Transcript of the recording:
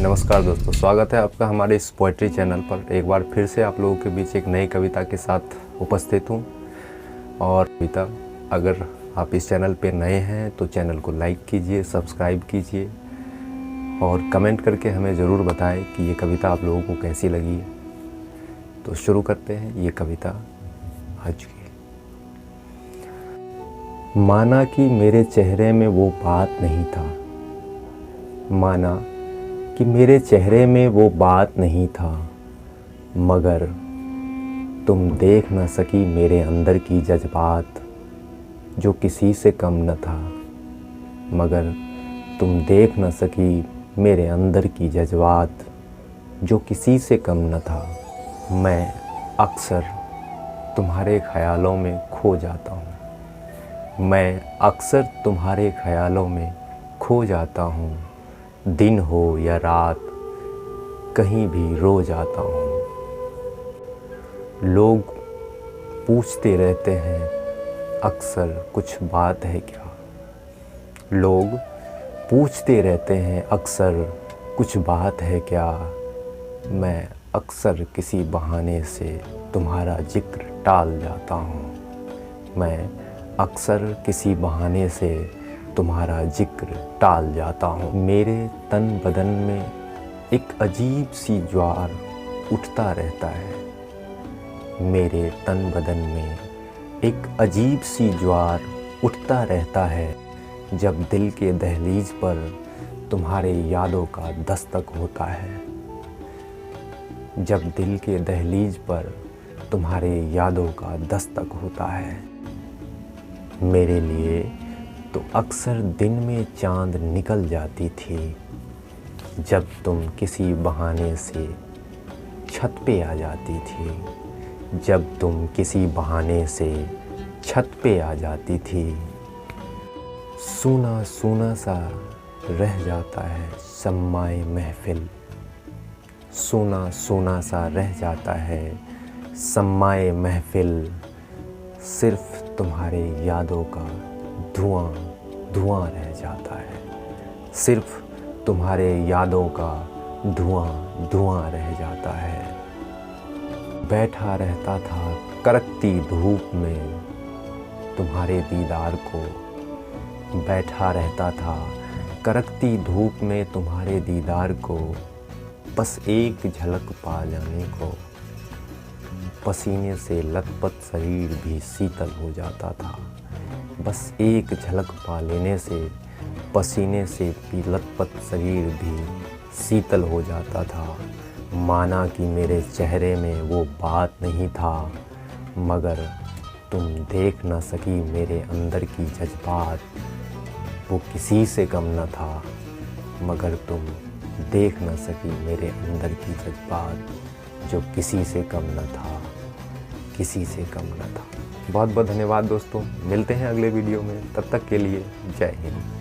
नमस्कार दोस्तों, स्वागत है आपका हमारे इस पोइट्री चैनल पर। एक बार फिर से आप लोगों के बीच एक नई कविता के साथ उपस्थित हूँ। और कविता, अगर आप इस चैनल पे नए हैं तो चैनल को लाइक कीजिए, सब्सक्राइब कीजिए और कमेंट करके हमें ज़रूर बताएं कि ये कविता आप लोगों को कैसी लगी है। तो शुरू करते हैं ये कविता आज की। माना कि मेरे चेहरे में वो बात नहीं था, माना कि मेरे चेहरे में वो बात नहीं था, मगर तुम देख न सकी मेरे अंदर की जज्बात जो किसी से कम न था। मगर तुम देख न सकी मेरे अंदर की जज्बात जो किसी से कम न था। मैं अक्सर तुम्हारे ख़यालों में खो जाता हूँ, मैं अक्सर तुम्हारे ख़यालों में खो जाता हूँ। दिन हो या रात कहीं भी रो जाता हूँ। लोग पूछते रहते हैं अक्सर कुछ बात है क्या, लोग पूछते रहते हैं अक्सर कुछ बात है क्या। मैं अक्सर किसी बहाने से तुम्हारा जिक्र टाल जाता हूँ, मैं अक्सर किसी बहाने से तुम्हारा जिक्र टाल जाता हूँ। मेरे तन बदन में एक अजीब सी ज्वार उठता रहता है, मेरे तन बदन में एक अजीब सी ज्वार उठता रहता है। जब दिल के दहलीज पर तुम्हारे यादों का दस्तक होता है, जब दिल के दहलीज पर तुम्हारे यादों का दस्तक होता है। मेरे लिए तो अक्सर दिन में चांद निकल जाती थी, जब तुम किसी बहाने से छत पे आ जाती थी, जब तुम किसी बहाने से छत पे आ जाती थी। सूना सूना सा रह जाता है सम्माए महफिल, सूना सूना सा रह जाता है सम्माए महफिल। सिर्फ तुम्हारे यादों का धुआं धुआं रह जाता है, सिर्फ तुम्हारे यादों का धुआं धुआं रह जाता है। बैठा रहता था कड़कती धूप में तुम्हारे दीदार को, बैठा रहता था कड़कती धूप में तुम्हारे दीदार को। बस एक झलक पा जाने को पसीने से लथपथ शरीर भी शीतल हो जाता था, बस एक झलक पा लेने से पसीने से भी लथपथ शरीर भी शीतल हो जाता था। माना कि मेरे चेहरे में वो बात नहीं था, मगर तुम देख न सकी मेरे अंदर की जज्बात वो किसी से कम न था। मगर तुम देख न सकी मेरे अंदर की जज्बात जो किसी से कम न था, किसी से कम न था। बहुत बहुत धन्यवाद दोस्तों, मिलते हैं अगले वीडियो में। तब तक के लिए जय हिंद।